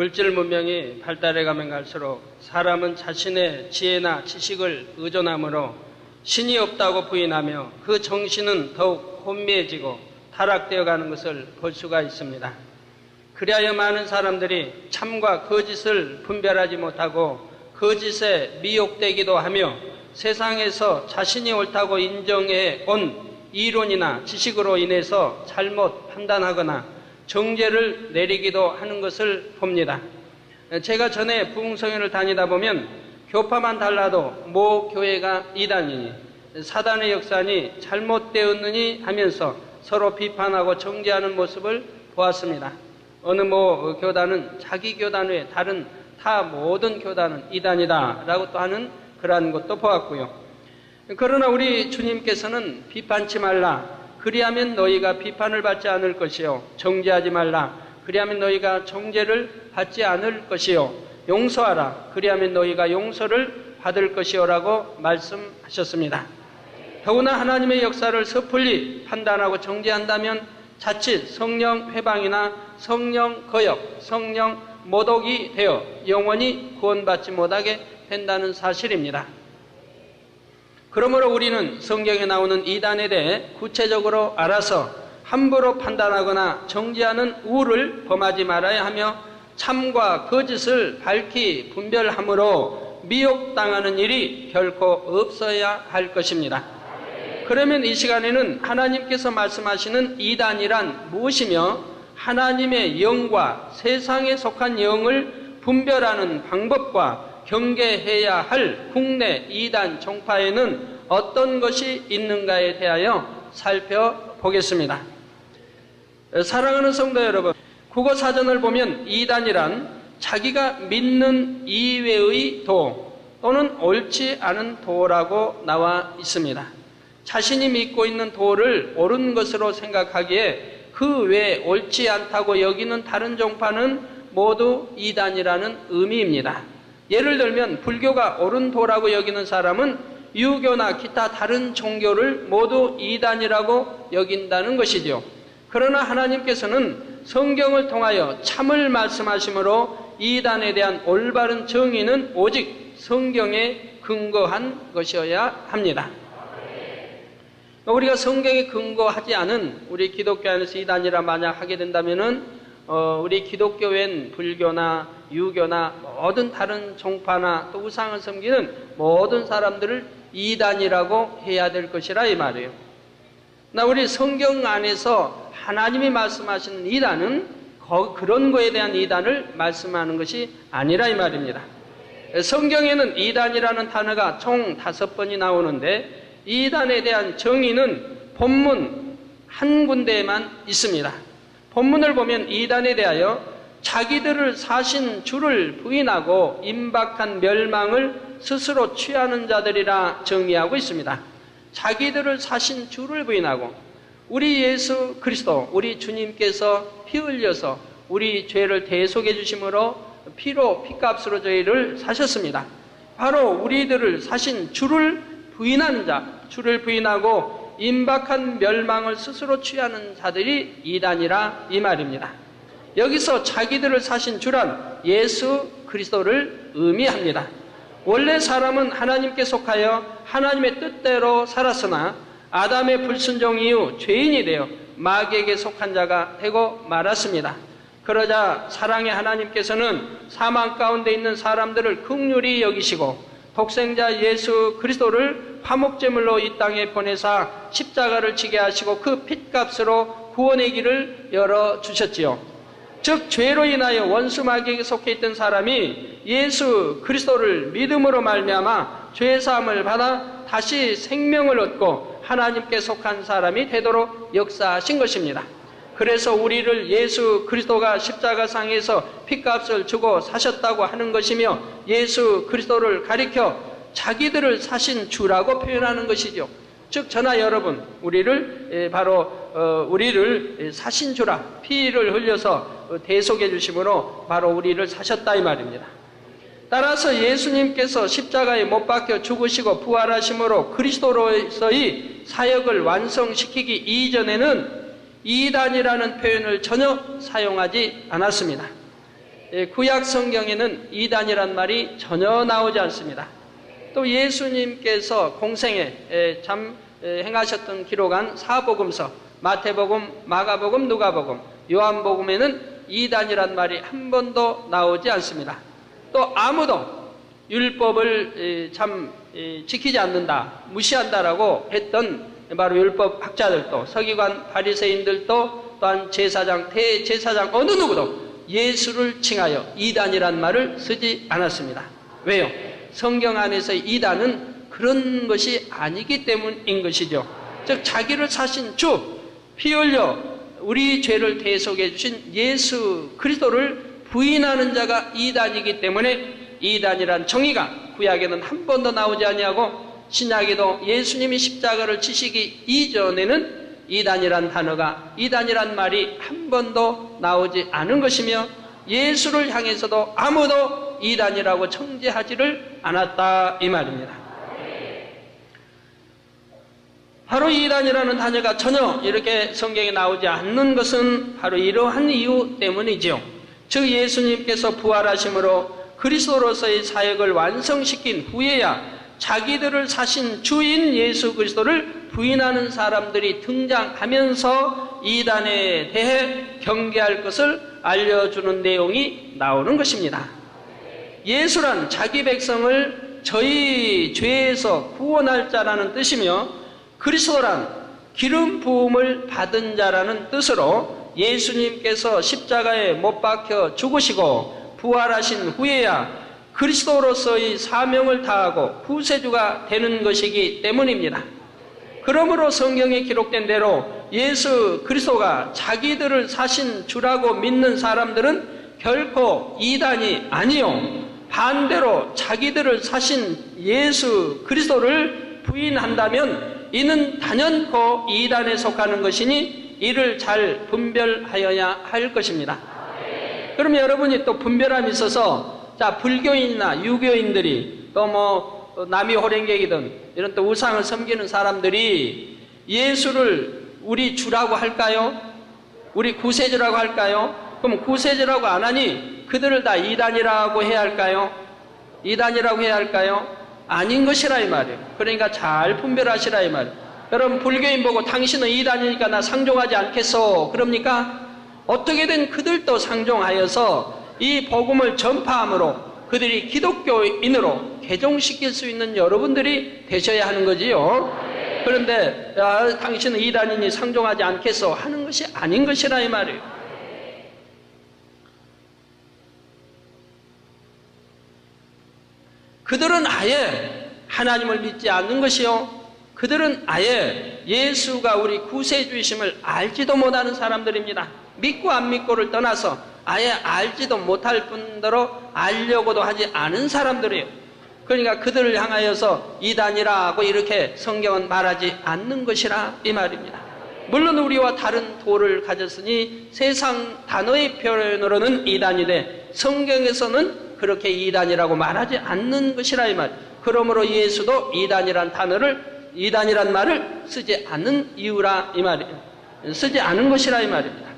물질 문명이 발달해 가면 갈수록 사람은 자신의 지혜나 지식을 의존하므로 신이 없다고 부인하며 그 정신은 더욱 혼미해지고 타락되어 가는 것을 볼 수가 있습니다. 그리하여 많은 사람들이 참과 거짓을 분별하지 못하고 거짓에 미혹되기도 하며 세상에서 자신이 옳다고 인정해 온 이론이나 지식으로 인해서 잘못 판단하거나 정죄를 내리기도 하는 것을 봅니다. 제가 전에 부흥성회를 다니다 보면 교파만 달라도 모 교회가 이단이니 사단의 역사니 잘못되었느니 하면서 서로 비판하고 정죄하는 모습을 보았습니다. 어느 모 교단은 자기 교단 외에 다른 타 모든 교단은 이단이다 라고 또 하는 그러한 것도 보았고요. 그러나 우리 주님께서는 비판치 말라, 그리하면 너희가 비판을 받지 않을 것이요, 정죄하지 말라, 그리하면 너희가 정죄를 받지 않을 것이요, 용서하라, 그리하면 너희가 용서를 받을 것이요 라고 말씀하셨습니다. 더구나 하나님의 역사를 섣불리 판단하고 정죄한다면 자칫 성령 회방이나 성령 거역, 성령 모독이 되어 영원히 구원받지 못하게 된다는 사실입니다. 그러므로 우리는 성경에 나오는 이단에 대해 구체적으로 알아서 함부로 판단하거나 정죄하는 우를 범하지 말아야 하며 참과 거짓을 밝히 분별함으로 미혹당하는 일이 결코 없어야 할 것입니다. 그러면 이 시간에는 하나님께서 말씀하시는 이단이란 무엇이며 하나님의 영과 세상에 속한 영을 분별하는 방법과 경계해야 할 국내 이단 종파에는 어떤 것이 있는가에 대하여 살펴보겠습니다. 사랑하는 성도 여러분, 국어사전을 보면 이단이란 자기가 믿는 이외의 도 또는 옳지 않은 도라고 나와 있습니다. 자신이 믿고 있는 도를 옳은 것으로 생각하기에 그 외에 옳지 않다고 여기는 다른 종파는 모두 이단이라는 의미입니다. 예를 들면 불교가 옳은 도라고 여기는 사람은 유교나 기타 다른 종교를 모두 이단이라고 여긴다는 것이죠. 그러나 하나님께서는 성경을 통하여 참을 말씀하심으로 이단에 대한 올바른 정의는 오직 성경에 근거한 것이어야 합니다. 우리가 성경에 근거하지 않은 우리 기독교 안에서 이단이라 만약 하게 된다면은 우리 기독교엔 불교나 유교나 모든 다른 종파나 또 우상을 섬기는 모든 사람들을 이단이라고 해야 될 것이라 이 말이에요. 나 우리 성경 안에서 하나님이 말씀하시는 이단은 그런 거에 대한 이단을 말씀하는 것이 아니라 이 말입니다. 성경에는 이단이라는 단어가 총 5번이 나오는데 이단에 대한 정의는 본문 한 군데에만 있습니다. 본문을 보면 이단에 대하여 자기들을 사신 주를 부인하고 임박한 멸망을 스스로 취하는 자들이라 정의하고 있습니다. 자기들을 사신 주를 부인하고 우리 예수 그리스도, 우리 주님께서 피 흘려서 우리 죄를 대속해 주심으로 피로 피값으로 저희를 사셨습니다. 바로 우리들을 사신 주를 부인하는 자, 주를 부인하고 임박한 멸망을 스스로 취하는 자들이 이단이라 이 말입니다. 여기서 자기들을 사신 주란 예수 그리스도를 의미합니다. 원래 사람은 하나님께 속하여 하나님의 뜻대로 살았으나 아담의 불순종 이후 죄인이 되어 마귀에게 속한 자가 되고 말았습니다. 그러자 사랑의 하나님께서는 사망 가운데 있는 사람들을 긍휼히 여기시고 독생자 예수 그리스도를 화목제물로 이 땅에 보내사 십자가를 지게 하시고 그 핏값으로 구원의 길을 열어주셨지요. 즉 죄로 인하여 원수 마귀에게 속해 있던 사람이 예수 그리스도를 믿음으로 말미암아 죄사함을 받아 다시 생명을 얻고 하나님께 속한 사람이 되도록 역사하신 것입니다. 그래서 우리를 예수 그리스도가 십자가상에서 핏값을 주고 사셨다고 하는 것이며 예수 그리스도를 가리켜 자기들을 사신 주라고 표현하는 것이죠. 즉 저나 여러분 우리를 사신 주라, 피를 흘려서 대속해 주심으로 바로 우리를 사셨다 이 말입니다. 따라서 예수님께서 십자가에 못 박혀 죽으시고 부활하심으로 그리스도로서의 사역을 완성시키기 이전에는 이단이라는 표현을 전혀 사용하지 않았습니다. 구약 성경에는 이단이란 말이 전혀 나오지 않습니다. 또 예수님께서 공생에 행하셨던 기록한 사복음서, 마태복음, 마가복음, 누가복음, 요한복음에는 이단이란 말이 한 번도 나오지 않습니다. 또 아무도 율법을 지키지 않는다, 무시한다라고 했던 바로 율법 학자들도, 서기관 바리새인들도, 또한 제사장, 대제사장 어느 누구도 예수를 칭하여 이단이란 말을 쓰지 않았습니다. 왜요? 성경 안에서의 이단은 그런 것이 아니기 때문인 것이죠. 즉 자기를 사신 주, 피 흘려 우리 죄를 대속해 주신 예수 그리스도를 부인하는 자가 이단이기 때문에 이단이란 정의가 구약에는 한 번도 나오지 아니하고 신약에도 예수님이 십자가를 지시기 이전에는 이단이란 단어가, 이단이란 말이 한 번도 나오지 않은 것이며 예수를 향해서도 아무도 이단이라고 청지하지를 않았다 이 말입니다. 바로 이단이라는 단어가 전혀 이렇게 성경에 나오지 않는 것은 바로 이러한 이유 때문이지요. 즉 예수님께서 부활하심으로 그리스도로서의 사역을 완성시킨 후에야 자기들을 사신 주인 예수 그리스도를 부인하는 사람들이 등장하면서 이단에 대해 경계할 것을 알려주는 내용이 나오는 것입니다. 예수란 자기 백성을 저희 죄에서 구원할 자라는 뜻이며 그리스도란 기름 부음을 받은 자라는 뜻으로 예수님께서 십자가에 못 박혀 죽으시고 부활하신 후에야 그리스도로서의 사명을 다하고 구세주가 되는 것이기 때문입니다. 그러므로 성경에 기록된 대로 예수 그리스도가 자기들을 사신 주라고 믿는 사람들은 결코 이단이 아니요 반대로 자기들을 사신 예수 그리스도를 부인한다면 이는 단연코 이단에 속하는 것이니 이를 잘 분별하여야 할 것입니다. 그러면 여러분이 또 분별함이 있어서 자, 불교인이나 유교인들이 또 남이 호랭객이든 이런 또 우상을 섬기는 사람들이 예수를 우리 주라고 할까요? 우리 구세주라고 할까요? 그럼 구세주라고 안 하니 그들을 다 이단이라고 해야 할까요? 이단이라고 해야 할까요? 아닌 것이라 이 말이에요. 그러니까 잘 분별하시라 이 말이에요. 여러분 불교인 보고 당신은 이단이니까 나 상종하지 않겠소. 그럽니까? 어떻게든 그들도 상종하여서 이 복음을 전파함으로 그들이 기독교인으로 개종시킬 수 있는 여러분들이 되셔야 하는 거지요. 그런데 당신은 이단이니 상종하지 않겠소 하는 것이 아닌 것이라 이 말이에요. 그들은 아예 하나님을 믿지 않는 것이요. 그들은 아예 예수가 우리 구세주이심을 알지도 못하는 사람들입니다. 믿고 안 믿고를 떠나서 아예 알지도 못할 뿐더러 알려고도 하지 않은 사람들이에요. 그러니까 그들을 향하여서 이단이라고 이렇게 성경은 말하지 않는 것이라 이 말입니다. 물론 우리와 다른 도를 가졌으니 세상 단어의 표현으로는 이단이되 성경에서는 그렇게 이단이라고 말하지 않는 것이라 이 말. 그러므로 예수도 이단이란 말을 쓰지 않는 이유라 이 말이에요. 쓰지 않은 것이라 이 말입니다.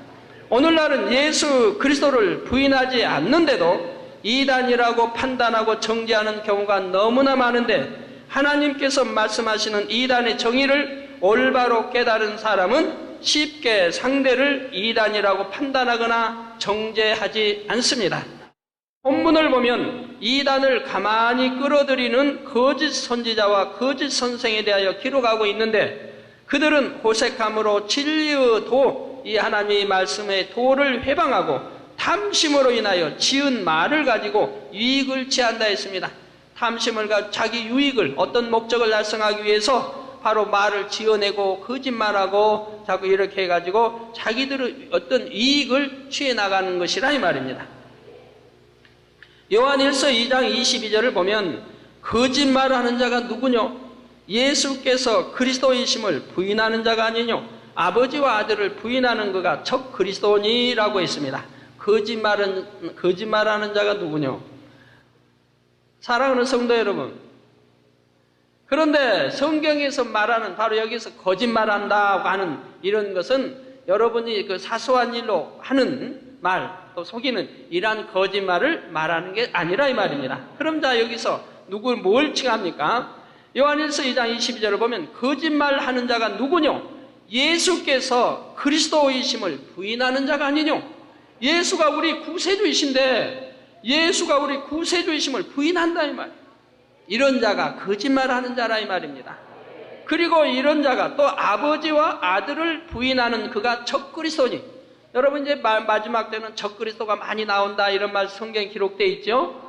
오늘날은 예수 그리스도를 부인하지 않는데도 이단이라고 판단하고 정죄하는 경우가 너무나 많은데 하나님께서 말씀하시는 이단의 정의를 올바로 깨달은 사람은 쉽게 상대를 이단이라고 판단하거나 정죄하지 않습니다. 본문을 보면 이단을 가만히 끌어들이는 거짓 선지자와 거짓 선생에 대하여 기록하고 있는데 그들은 호색함으로 진리의 도, 이 하나님의 말씀의 도를 회방하고 탐심으로 인하여 지은 말을 가지고 유익을 취한다 했습니다. 탐심을 가지고 자기 유익을 어떤 목적을 달성하기 위해서 바로 말을 지어내고 거짓말하고 자꾸 이렇게 해가지고 자기들의 어떤 이익을 취해 나가는 것이라 이 말입니다. 요한일서 2장 22절을 보면 거짓말하는 자가 누구뇨? 예수께서 그리스도이심을 부인하는 자가 아니뇨? 아버지와 아들을 부인하는 그가 적 그리스도니라고 했습니다. 거짓말하는 자가 누구뇨? 사랑하는 성도 여러분, 그런데 성경에서 말하는 바로 여기서 거짓말한다고 하는 이런 것은 여러분이 그 사소한 일로 하는 말, 또 속이는 이러한 거짓말을 말하는 게 아니라 이 말입니다. 그럼 자 여기서 누굴 뭘 칭합니까? 요한일서 2장 22절을 보면 거짓말하는 자가 누구뇨? 예수께서 그리스도이심을 부인하는 자가 아니뇨? 예수가 우리 구세주이신데 예수가 우리 구세주이심을 부인한다 이 말. 이런 자가 거짓말하는 자라 이 말입니다. 그리고 이런 자가 또 아버지와 아들을 부인하는 그가 적그리스도니. 여러분 이제 마지막 때는 적그리스도가 많이 나온다 이런 말 성경에 기록되어 있죠.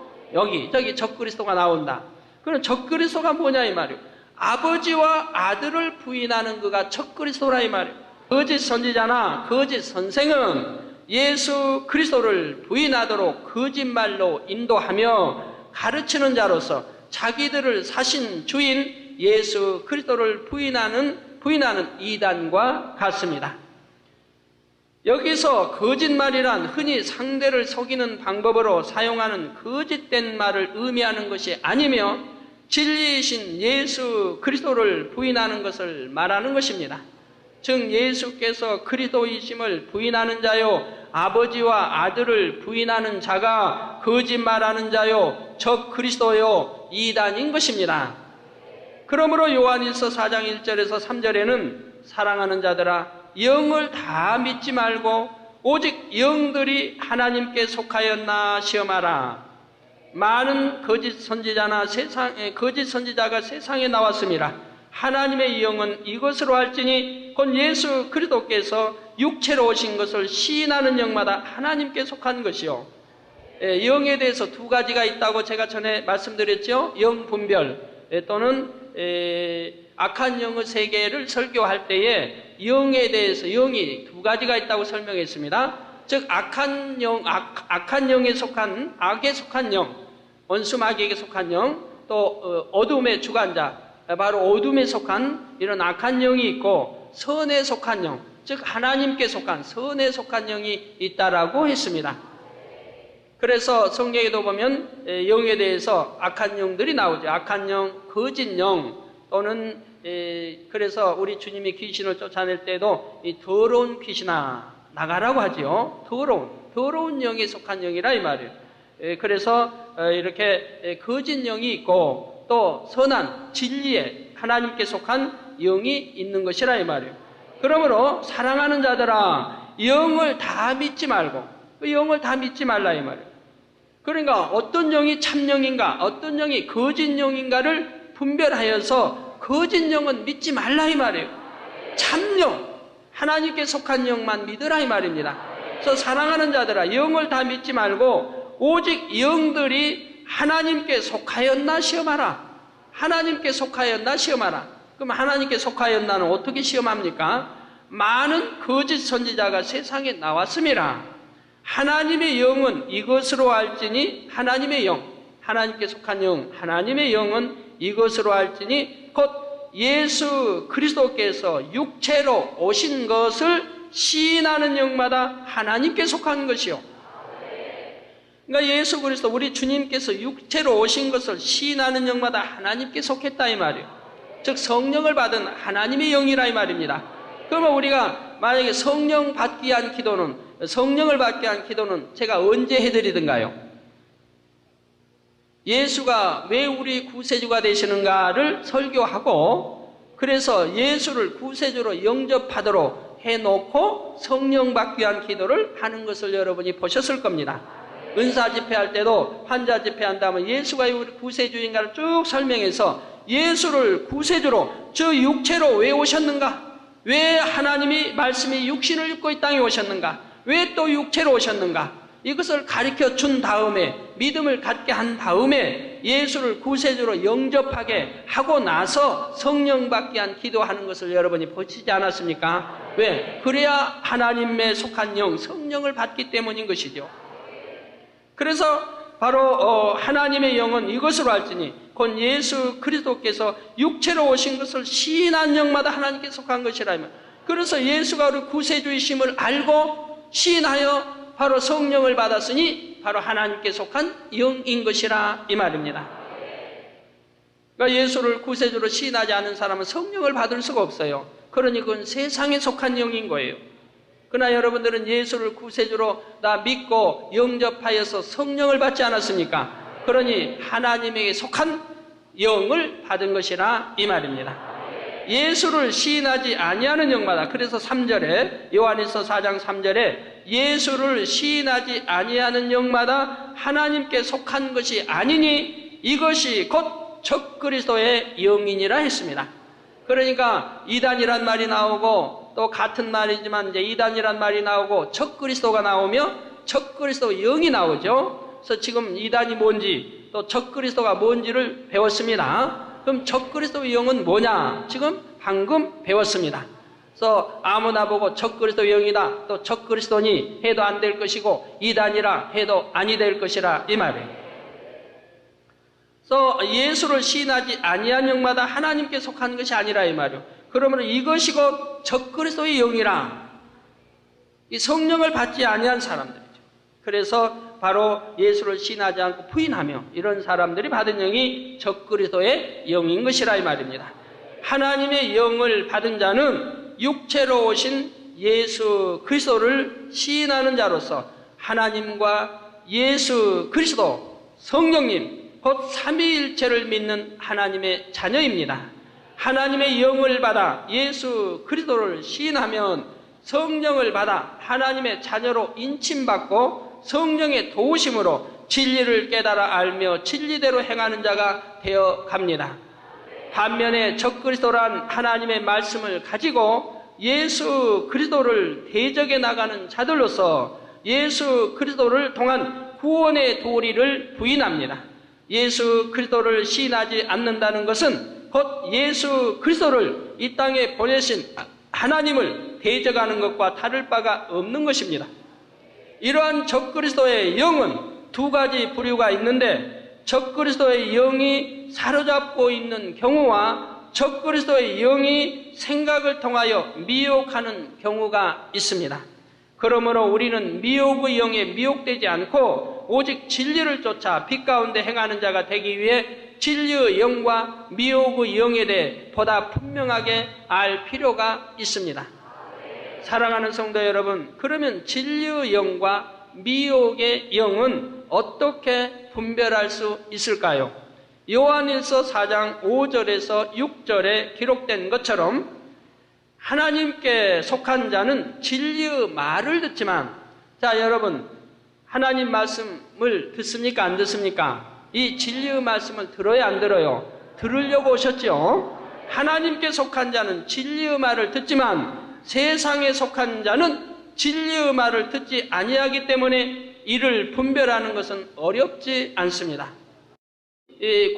저기 적그리스도가 나온다. 그럼 적그리스도가 뭐냐 이 말이에요. 아버지와 아들을 부인하는 그가 적그리스도라 이 말이에요. 거짓 선지자나 거짓 선생은 예수 그리스도를 부인하도록 거짓말로 인도하며 가르치는 자로서 자기들을 사신 주인 예수 그리스도를 부인하는 이단과 같습니다. 여기서 거짓말이란 흔히 상대를 속이는 방법으로 사용하는 거짓된 말을 의미하는 것이 아니며 진리이신 예수 그리스도를 부인하는 것을 말하는 것입니다. 즉 예수께서 그리스도이심을 부인하는 자요 아버지와 아들을 부인하는 자가 거짓말하는 자요 적 그리스도요 이단인 것입니다. 그러므로 요한일서 4장 1절에서 3절에는 사랑하는 자들아 영을 다 믿지 말고 오직 영들이 하나님께 속하였나 시험하라. 많은 거짓 선지자가 세상에 나왔습니다. 하나님의 영은 이것으로 할지니 곧 예수 그리스도께서 육체로 오신 것을 시인하는 영마다 하나님께 속한 것이요. 영에 대해서 두 가지가 있다고 제가 전에 말씀드렸죠. 영 분별 또는 악한 영의 세계를 설교할 때에 영에 대해서 영이 두 가지가 있다고 설명했습니다. 즉 악한 영에 속한 악에 속한 영, 원수마귀에게 속한 영, 또 어둠의 주관자 바로 어둠에 속한 이런 악한 영이 있고 선에 속한 영, 즉 하나님께 속한 선에 속한 영이 있다라고 했습니다. 그래서 성경에도 보면 영에 대해서 악한 영들이 나오죠. 악한 영, 거짓 영 또는 그래서 우리 주님이 귀신을 쫓아낼 때도 이 더러운 귀신아 나가라고 하지요. 더러운 영에 속한 영이라 이 말이에요. 그래서 이렇게 거짓 영이 있고 또 선한 진리에 하나님께 속한 영이 있는 것이라 이 말이에요. 그러므로 사랑하는 자들아 영을 다 믿지 말고 그 영을 다 믿지 말라 이 말이에요. 그러니까 어떤 영이 참영인가 어떤 영이 거짓 영인가를 분별하여서 거짓 영은 믿지 말라 이 말이에요. 참영 하나님께 속한 영만 믿으라 이 말입니다. 그래서 사랑하는 자들아 영을 다 믿지 말고 오직 영들이 하나님께 속하였나 시험하라. 하나님께 속하였나 시험하라. 그럼 하나님께 속하였나는 어떻게 시험합니까? 많은 거짓 선지자가 세상에 나왔습니다. 하나님의 영은 이것으로 알지니 하나님의 영, 하나님께 속한 영, 하나님의 영은 이것으로 알지니 곧 예수 그리스도께서 육체로 오신 것을 시인하는 영마다 하나님께 속한 것이요. 그러니까 예수 그리스도 우리 주님께서 육체로 오신 것을 시인하는 영마다 하나님께 속했다 이 말이에요. 즉 성령을 받은 하나님의 영이라 이 말입니다. 그러면 우리가 만약에 성령을 받기 위한 기도는 제가 언제 해드리든가요? 예수가 왜 우리 구세주가 되시는가를 설교하고 그래서 예수를 구세주로 영접하도록 해놓고 성령 받기 위한 기도를 하는 것을 여러분이 보셨을 겁니다. 은사 집회할 때도 환자 집회한다면 예수가 우리 구세주인가를 쭉 설명해서 예수를 구세주로 저 육체로 왜 오셨는가? 왜 하나님이 말씀이 육신을 입고 이 땅에 오셨는가? 왜 또 육체로 오셨는가? 이것을 가르쳐 준 다음에 믿음을 갖게 한 다음에 예수를 구세주로 영접하게 하고 나서 성령 받기 위한 기도하는 것을 여러분이 보시지 않았습니까? 왜? 그래야 하나님에 속한 영, 성령을 받기 때문인 것이죠. 그래서 바로 하나님의 영은 이것으로 알지니 곧 예수 그리스도께서 육체로 오신 것을 시인한 영마다 하나님께 속한 것이라면 그래서 예수가 우리 구세주이심을 알고 시인하여 바로 성령을 받았으니 바로 하나님께 속한 영인 것이라 이 말입니다. 그러니까 예수를 구세주로 시인하지 않은 사람은 성령을 받을 수가 없어요. 그러니 그건 세상에 속한 영인 거예요. 그러나 여러분들은 예수를 구세주로 다 믿고 영접하여서 성령을 받지 않았습니까? 그러니 하나님에게 속한 영을 받은 것이라 이 말입니다. 예수를 시인하지 아니하는 영마다, 그래서 3절에 요한일서 4장 3절에 예수를 시인하지 아니하는 영마다 하나님께 속한 것이 아니니 이것이 곧 적그리스도의 영이니라 했습니다. 그러니까 이단이란 말이 나오고 또 같은 말이지만 이제 이단이란 말이 나오고 적그리스도가 나오며 적그리스도 영이 나오죠. 그래서 지금 이단이 뭔지 또 적그리스도가 뭔지를 배웠습니다. 그럼 적그리스도의 영은 뭐냐? 지금 방금 배웠습니다. 그래서 아무나 보고 적그리스도 영이다, 또 적그리스도니 해도 안 될 것이고 이단이라 해도 아니 될 것이라 이 말이에요. 그래서 예수를 시인하지 아니한 영마다 하나님께 속한 것이 아니라 이 말이에요. 그러므로 이것이 곧 적그리스도의 영이라, 이 성령을 받지 아니한 사람들이죠. 그래서 바로 예수를 시인하지 않고 부인하며 이런 사람들이 받은 영이 적그리스도의 영인 것이라 이 말입니다. 하나님의 영을 받은 자는 육체로 오신 예수 그리스도를 시인하는 자로서 하나님과 예수 그리스도 성령님 곧 삼위일체를 믿는 하나님의 자녀입니다. 하나님의 영을 받아 예수 그리스도를 시인하면 성령을 받아 하나님의 자녀로 인침받고 성령의 도우심으로 진리를 깨달아 알며 진리대로 행하는 자가 되어 갑니다. 반면에 적그리스도란 하나님의 말씀을 가지고 예수 그리스도를 대적해 나가는 자들로서 예수 그리스도를 통한 구원의 도리를 부인합니다. 예수 그리스도를 시인하지 않는다는 것은 곧 예수 그리스도를 이 땅에 보내신 하나님을 대적하는 것과 다를 바가 없는 것입니다. 이러한 적그리스도의 영은 두 가지 부류가 있는데 적그리스도의 영이 사로잡고 있는 경우와 적그리스도의 영이 생각을 통하여 미혹하는 경우가 있습니다. 그러므로 우리는 미혹의 영에 미혹되지 않고 오직 진리를 쫓아 빛 가운데 행하는 자가 되기 위해 진리의 영과 미혹의 영에 대해 보다 분명하게 알 필요가 있습니다. 사랑하는 성도 여러분, 그러면 진리의 영과 미혹의 영은 어떻게 분별할 수 있을까요? 요한일서 4장 5절에서 6절에 기록된 것처럼 하나님께 속한 자는 진리의 말을 듣지만, 자 여러분, 하나님 말씀을 듣습니까? 안 듣습니까? 이 진리의 말씀을 들어야 안 들어요? 들으려고 오셨죠? 하나님께 속한 자는 진리의 말을 듣지만 세상에 속한 자는 진리의 말을 듣지 아니하기 때문에 이를 분별하는 것은 어렵지 않습니다.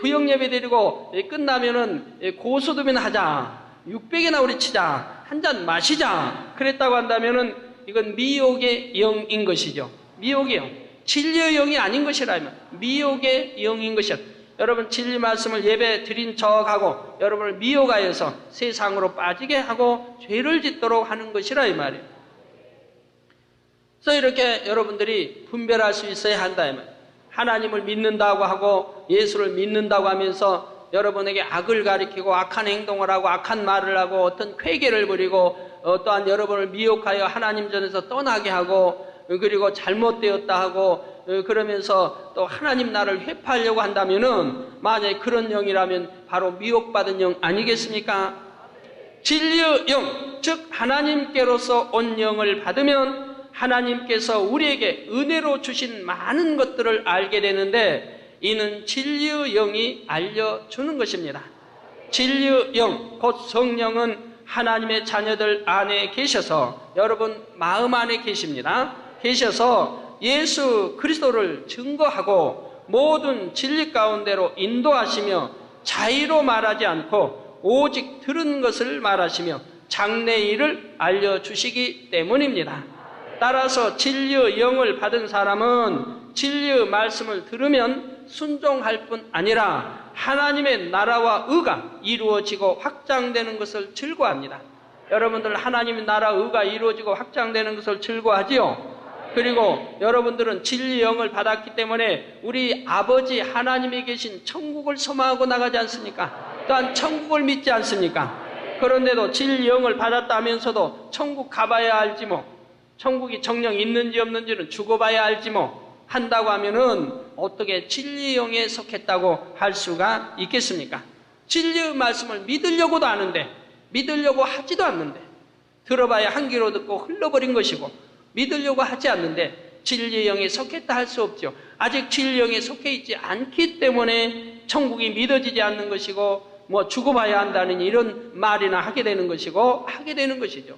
구역 예배 드리고 끝나면은 고소득이나 하자, 600이나 우리 치자, 한 잔 마시자 그랬다고 한다면은 이건 미혹의 영인 것이죠. 미혹의 영, 진리의 영이 아닌 것이라면 미혹의 영인 것이야. 여러분 진리 말씀을 예배 드린 척하고 여러분을 미혹하여서 세상으로 빠지게 하고 죄를 짓도록 하는 것이라 이 말이에요. 그래서 이렇게 여러분들이 분별할 수 있어야 한다 이 말이에요. 하나님을 믿는다고 하고 예수를 믿는다고 하면서 여러분에게 악을 가리키고 악한 행동을 하고 악한 말을 하고 어떤 쾌계를 부리고 또한 여러분을 미혹하여 하나님 전에서 떠나게 하고 그리고 잘못되었다 하고 그러면서 또 하나님 나라를 회파하려고 한다면은 만약에 그런 영이라면 바로 미혹받은 영 아니겠습니까? 진리의 영, 즉 하나님께로서 온 영을 받으면 하나님께서 우리에게 은혜로 주신 많은 것들을 알게 되는데 이는 진리의 영이 알려주는 것입니다. 진리의 영, 곧 성령은 하나님의 자녀들 안에 계셔서 여러분 마음 안에 계십니다. 계셔서 예수 그리스도를 증거하고 모든 진리 가운데로 인도하시며 자의로 말하지 않고 오직 들은 것을 말하시며 장래의 일을 알려주시기 때문입니다. 따라서 진리의 영을 받은 사람은 진리의 말씀을 들으면 순종할 뿐 아니라 하나님의 나라와 의가 이루어지고 확장되는 것을 즐거워합니다. 여러분들 하나님의 나라 의가 이루어지고 확장되는 것을 즐거워하지요? 그리고 여러분들은 진리의 영을 받았기 때문에 우리 아버지 하나님이 계신 천국을 소망하고 나가지 않습니까? 또한 천국을 믿지 않습니까? 그런데도 진리의 영을 받았다면서도 천국 가봐야 알지 뭐. 천국이 정령 있는지 없는지는 죽어 봐야 알지 뭐 한다고 하면은 어떻게 진리의 영에 속했다고 할 수가 있겠습니까? 진리의 말씀을 믿으려고도 하는데, 믿으려고 하지도 않는데, 들어봐야 한 귀로 듣고 흘러버린 것이고, 믿으려고 하지 않는데 진리의 영에 속했다 할 수 없죠. 아직 진리의 영에 속해 있지 않기 때문에 천국이 믿어지지 않는 것이고, 뭐 죽어봐야 한다는 이런 말이나 하게 되는 것이고, 하게 되는 것이죠.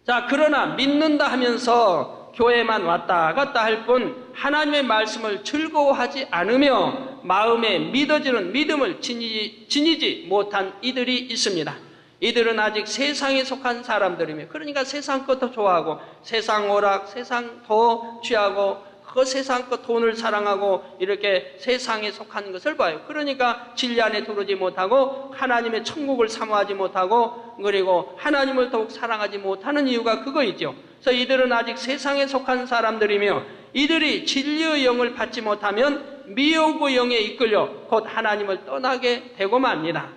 자, 그러나 믿는다 하면서 교회만 왔다 갔다 할 뿐 하나님의 말씀을 즐거워하지 않으며 마음에 믿어지는 믿음을 지니지 못한 이들이 있습니다. 이들은 아직 세상에 속한 사람들이며, 그러니까 세상 것도 좋아하고 세상 오락, 세상 더 취하고 그 세상 것 돈을 사랑하고 이렇게 세상에 속한 것을 봐요. 그러니까 진리 안에 들어오지 못하고 하나님의 천국을 사모하지 못하고 그리고 하나님을 더욱 사랑하지 못하는 이유가 그거이죠. 그래서 이들은 아직 세상에 속한 사람들이며 이들이 진리의 영을 받지 못하면 미혹의 영에 이끌려 곧 하나님을 떠나게 되고 맙니다.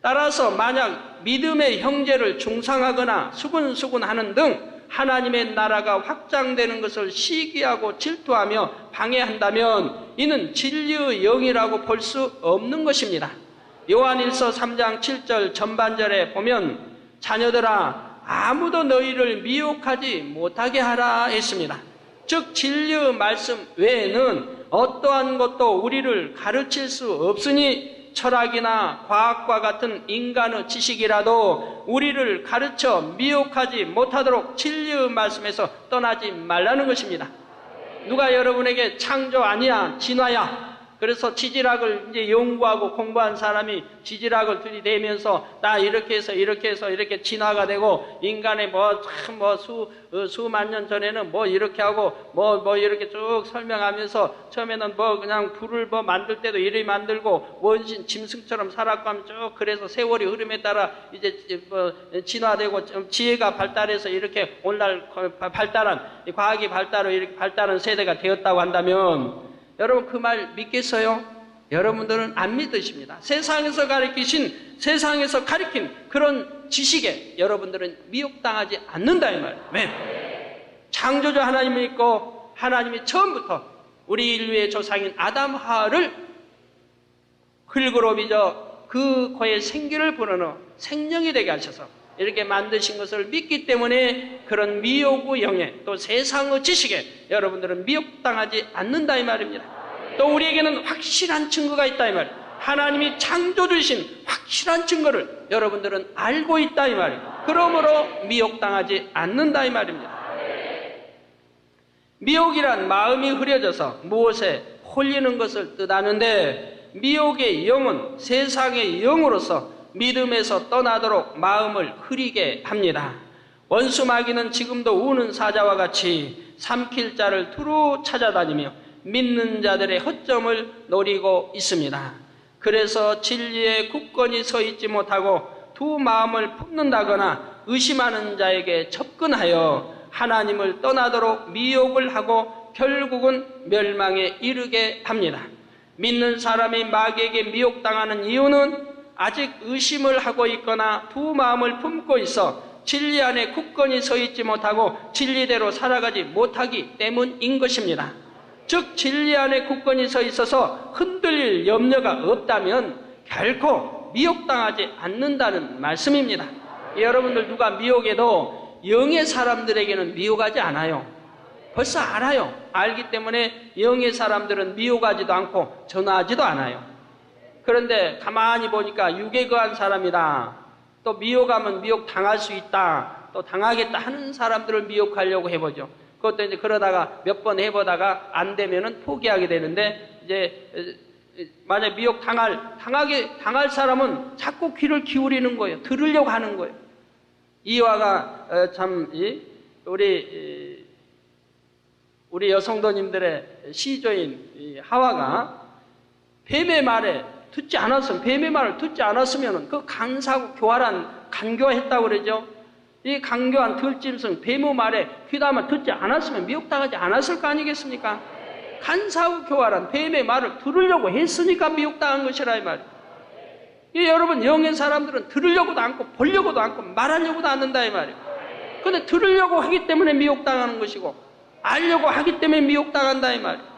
따라서 만약 믿음의 형제를 중상하거나 수군수군하는 등 하나님의 나라가 확장되는 것을 시기하고 질투하며 방해한다면 이는 진리의 영이라고 볼 수 없는 것입니다. 요한일서 3장 7절 전반절에 보면 자녀들아 아무도 너희를 미혹하지 못하게 하라 했습니다. 즉 진리의 말씀 외에는 어떠한 것도 우리를 가르칠 수 없으니 철학이나 과학과 같은 인간의 지식이라도 우리를 가르쳐 미혹하지 못하도록 진리의 말씀에서 떠나지 말라는 것입니다. 누가 여러분에게 창조 아니야, 진화야, 그래서 지질학을 이제 연구하고 공부한 사람이 지질학을 들이대면서 나 이렇게 해서 이렇게 진화가 되고 인간의 수만 년 전에는 뭐 이렇게 하고 뭐 이렇게 쭉 설명하면서 처음에는 뭐 그냥 불을 뭐 만들 때도 이리 만들고 원신 짐승처럼 살았고 하면 쭉 그래서 세월이 흐름에 따라 이제 뭐 진화되고 지혜가 발달해서 이렇게 오늘날 발달한 과학이 이렇게 발달한 세대가 되었다고 한다면 여러분 그 말 믿겠어요? 여러분들은 안 믿으십니다. 세상에서 가르친 그런 지식에 여러분들은 미혹당하지 않는다 이 말이에요. 왜? 창조주 하나님을 믿고 하나님이 처음부터 우리 인류의 조상인 아담 하와를 흙으로 빚어 그 코에 생기를 불어넣어 생명이 되게 하셔서 이렇게 만드신 것을 믿기 때문에 그런 미혹의 영에 또 세상의 지식에 여러분들은 미혹당하지 않는다 이 말입니다. 또 우리에게는 확실한 증거가 있다 이 말이에요. 하나님이 창조주신 확실한 증거를 여러분들은 알고 있다 이 말이에요. 그러므로 미혹당하지 않는다 이 말입니다. 미혹이란 마음이 흐려져서 무엇에 홀리는 것을 뜻하는데 미혹의 영은 세상의 영으로서 믿음에서 떠나도록 마음을 흐리게 합니다. 원수 마귀는 지금도 우는 사자와 같이 삼킬 자를 두루 찾아다니며 믿는 자들의 허점을 노리고 있습니다. 그래서 진리에 굳건히 서 있지 못하고 두 마음을 품는다거나 의심하는 자에게 접근하여 하나님을 떠나도록 미혹을 하고 결국은 멸망에 이르게 합니다. 믿는 사람이 마귀에게 미혹당하는 이유는 아직 의심을 하고 있거나 두 마음을 품고 있어 진리 안에 굳건히 서 있지 못하고 진리대로 살아가지 못하기 때문인 것입니다. 즉 진리 안에 굳건히 서 있어서 흔들릴 염려가 없다면 결코 미혹당하지 않는다는 말씀입니다. 여러분들 누가 미혹해도 영의 사람들에게는 미혹하지 않아요. 벌써 알아요. 알기 때문에 영의 사람들은 미혹하지도 않고 전화하지도 않아요. 그런데 가만히 보니까 육에 거한 사람이다. 또 미혹하면 미혹당할 수 있다. 또 당하겠다 하는 사람들을 미혹하려고 해보죠. 그것도 이제 그러다가 몇 번 해보다가 안 되면은 포기하게 되는데 이제 만약 당할 사람은 자꾸 귀를 기울이는 거예요. 들으려고 하는 거예요. 이와가 참 우리 여성도님들의 시조인 하와가 뱀의 말을 듣지 않았으면 그 강사고 교활한 간교했다고 그러죠. 이 강교한 들짐승 뱀의 말에 귀담아 듣지 않았으면 미혹당하지 않았을 거 아니겠습니까? 간사하고 교활한 뱀의 말을 들으려고 했으니까 미혹당한 것이라 이 말이에요. 여러분 영의 사람들은 들으려고도 않고 보려고도 않고 말하려고도 않는다 이 말이에요. 근데 들으려고 하기 때문에 미혹당하는 것이고 알려고 하기 때문에 미혹당한다 이 말이에요.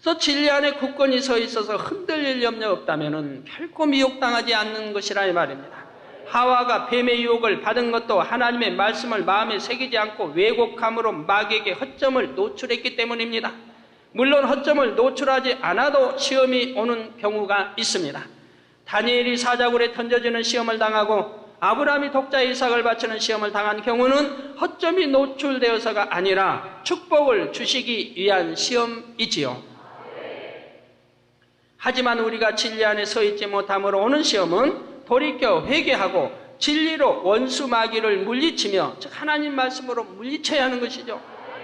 그래서 진리 안에 굳건히 서 있어서 흔들릴 염려 없다면 결코 미혹당하지 않는 것이라 이 말입니다. 하와가 뱀의 유혹을 받은 것도 하나님의 말씀을 마음에 새기지 않고 왜곡함으로 마귀에게 허점을 노출했기 때문입니다. 물론 허점을 노출하지 않아도 시험이 오는 경우가 있습니다. 다니엘이 사자굴에 던져지는 시험을 당하고 아브라함이 독자 이삭을 바치는 시험을 당한 경우는 허점이 노출되어서가 아니라 축복을 주시기 위한 시험이지요. 하지만 우리가 진리 안에 서 있지 못함으로 오는 시험은 돌이켜 회개하고 진리로 원수 마귀를 물리치며 즉 하나님 말씀으로 물리쳐야 하는 것이죠.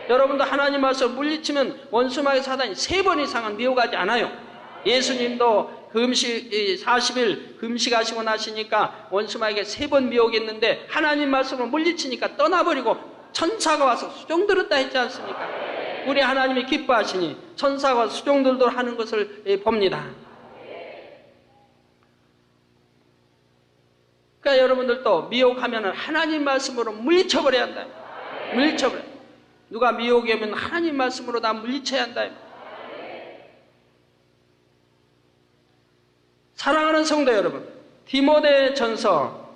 여러분도 하나님 말씀으로 물리치면 원수 마귀 사단이 3번 이상은 미혹하지 않아요. 예수님도 금식 40일 금식하시고 나시니까 원수 마귀가 3번 미혹했는데 하나님 말씀으로 물리치니까 떠나버리고 천사가 와서 수종 들었다 했지 않습니까? 우리 하나님이 기뻐하시니 천사가 와서 수종들도 하는 것을 봅니다. 그러니까 여러분들도 미혹하면 하나님 말씀으로 물리쳐버려야 한다. 물리쳐버려. 누가 미혹이 오면 하나님 말씀으로 다 물리쳐야 한다. 사랑하는 성도 여러분, 디모데전서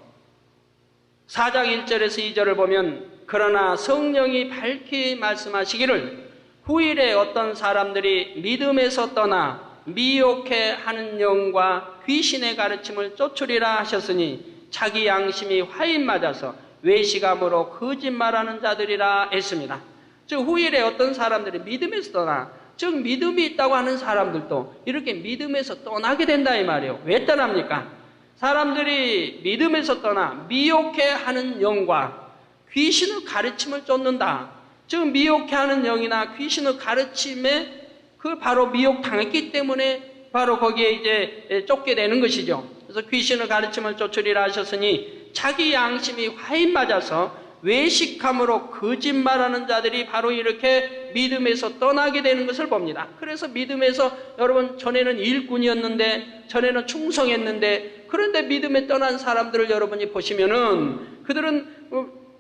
4장 1절에서 2절을 보면 그러나 성령이 밝히 말씀하시기를 후일에 어떤 사람들이 믿음에서 떠나 미혹해 하는 영과 귀신의 가르침을 쫓으리라 하셨으니 자기 양심이 화인 맞아서 외식함으로 거짓말하는 자들이라 했습니다. 즉 후일에 어떤 사람들이 믿음에서 떠나 즉 믿음이 있다고 하는 사람들도 이렇게 믿음에서 떠나게 된다 이 말이에요. 왜 떠납니까? 사람들이 믿음에서 떠나 미혹해 하는 영과 귀신의 가르침을 쫓는다. 즉 미혹해 하는 영이나 귀신의 가르침에 그 바로 미혹당했기 때문에 바로 거기에 이제 쫓게 되는 것이죠. 그래서 귀신의 가르침을 쫓으리라 하셨으니 자기 양심이 화인 맞아서 외식함으로 거짓말하는 자들이 바로 이렇게 믿음에서 떠나게 되는 것을 봅니다. 그래서 믿음에서 여러분 전에는 일꾼이었는데 전에는 충성했는데 그런데 믿음에 떠난 사람들을 여러분이 보시면은 그들은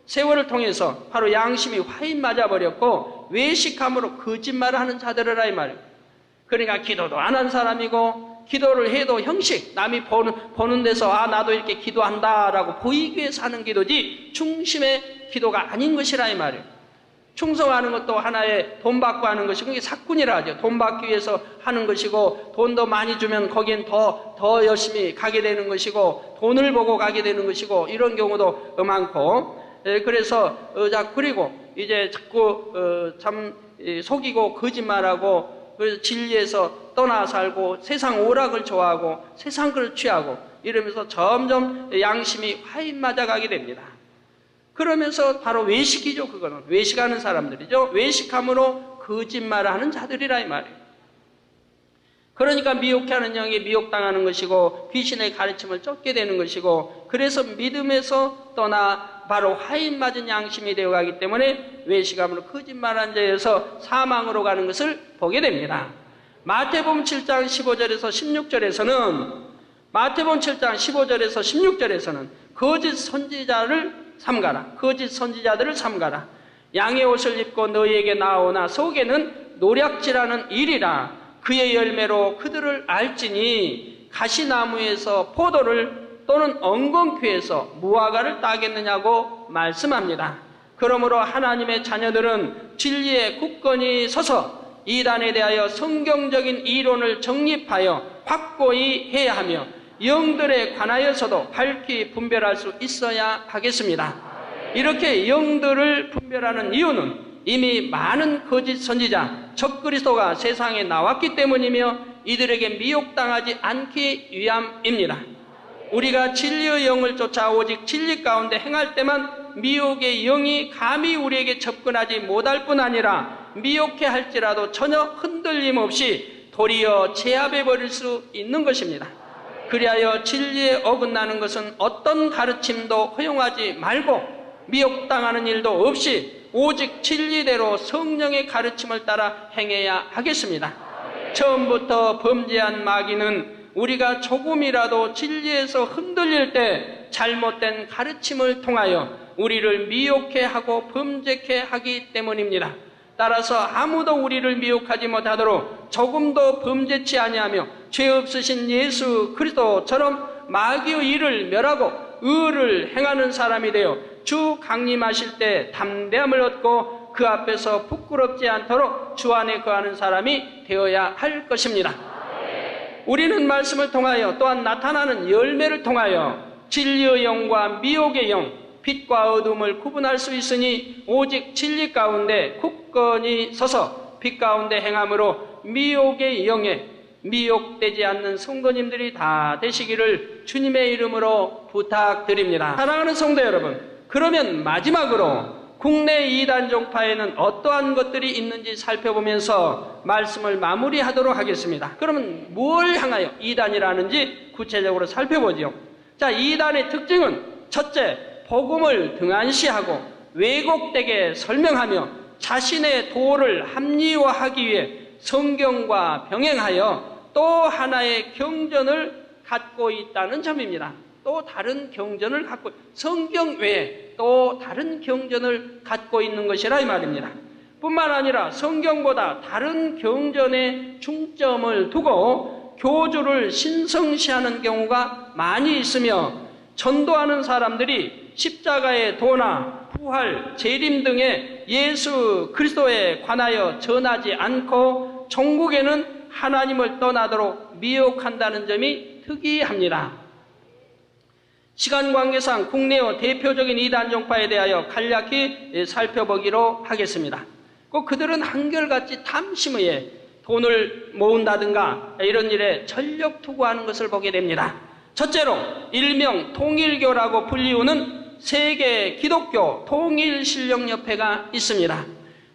세월을 통해서 바로 양심이 화인 맞아버렸고 외식함으로 거짓말을 하는 자들이라 이 말이에요. 그러니까 기도도 안 한 사람이고 기도를 해도 형식 남이 보는 데서 아 나도 이렇게 기도한다라고 보이기 위해서 하는 기도지 중심의 기도가 아닌 것이라 이 말이에요. 충성하는 것도 하나의 돈 받고 하는 것이고 그게 사꾼이라 하죠. 돈 받기 위해서 하는 것이고 돈 더 많이 주면 거긴 더 열심히 가게 되는 것이고 돈을 보고 가게 되는 것이고 이런 경우도 많고 그래서 그리고 이제 자꾸 참 속이고 거짓말하고 그래서 진리에서 떠나 살고 세상 오락을 좋아하고 세상 것을 취하고 이러면서 점점 양심이 화인 맞아가게 됩니다. 그러면서 바로 외식이죠. 그거는 외식하는 사람들이죠. 외식함으로 거짓말을 하는 자들이라 이 말이에요. 그러니까 미혹하는 영이 미혹당하는 것이고 귀신의 가르침을 쫓게 되는 것이고 그래서 믿음에서 떠나 바로 화인 맞은 양심이 되어가기 때문에 외식함으로 거짓말한 자에서 사망으로 가는 것을 보게 됩니다. 마태복음 7장 15절에서 16절에서는 마태복음 7장 15절에서 16절에서는 거짓 선지자를 삼가라. 거짓 선지자들을 삼가라. 양의 옷을 입고 너희에게 나오나 속에는 노략질하는 일이라. 그의 열매로 그들을 알지니 가시나무에서 포도를 또는 엉겅퀴에서 무화과를 따겠느냐고 말씀합니다. 그러므로 하나님의 자녀들은 진리에 굳건히 서서 이단에 대하여 성경적인 이론을 정립하여 확고히 해야 하며 영들에 관하여서도 밝히 분별할 수 있어야 하겠습니다. 이렇게 영들을 분별하는 이유는 이미 많은 거짓 선지자 적그리스도가 세상에 나왔기 때문이며 이들에게 미혹당하지 않기 위함입니다. 우리가 진리의 영을 쫓아 오직 진리 가운데 행할 때만 미혹의 영이 감히 우리에게 접근하지 못할 뿐 아니라 미혹해 할지라도 전혀 흔들림 없이 도리어 제압해 버릴 수 있는 것입니다. 그리하여 진리에 어긋나는 것은 어떤 가르침도 허용하지 말고 미혹당하는 일도 없이 오직 진리대로 성령의 가르침을 따라 행해야 하겠습니다. 처음부터 범죄한 마귀는 우리가 조금이라도 진리에서 흔들릴 때 잘못된 가르침을 통하여 우리를 미혹해 하고 범죄케 하기 때문입니다. 따라서 아무도 우리를 미혹하지 못하도록 조금도 범죄치 아니하며 죄 없으신 예수 그리스도처럼 마귀의 일을 멸하고 의를 행하는 사람이 되어 주 강림하실 때 담대함을 얻고 그 앞에서 부끄럽지 않도록 주 안에 거하는 사람이 되어야 할 것입니다. 우리는 말씀을 통하여 또한 나타나는 열매를 통하여 진리의 영과 미혹의 영, 빛과 어둠을 구분할 수 있으니 오직 진리 가운데 굳건히 서서 빛 가운데 행함으로 미혹의 영에 미혹되지 않는 성도님들이 다 되시기를 주님의 이름으로 부탁드립니다. 사랑하는 성도 여러분, 그러면 마지막으로 국내 이단 종파에는 어떠한 것들이 있는지 살펴보면서 말씀을 마무리하도록 하겠습니다. 그러면 뭘 향하여 이단이라는지 구체적으로 살펴보죠. 자, 이단의 특징은 첫째, 복음을 등한시하고 왜곡되게 설명하며 자신의 도를 합리화하기 위해 성경과 병행하여 또 하나의 경전을 갖고 있다는 점입니다. 또 다른 경전을 갖고, 성경 외에 또 다른 경전을 갖고 있는 것이라 이 말입니다. 뿐만 아니라 성경보다 다른 경전에 중점을 두고 교주를 신성시하는 경우가 많이 있으며 전도하는 사람들이 십자가의 도나 부활, 재림 등의 예수 그리스도에 관하여 전하지 않고 종국에는 하나님을 떠나도록 미혹한다는 점이 특이합니다. 시간 관계상 국내의 대표적인 이단 종파에 대하여 간략히 살펴보기로 하겠습니다. 꼭 그들은 한결같이 탐심의에 돈을 모은다든가 이런 일에 전력 투구하는 것을 보게 됩니다. 첫째로 일명 통일교라고 불리우는 세계 기독교 통일신령협회가 있습니다.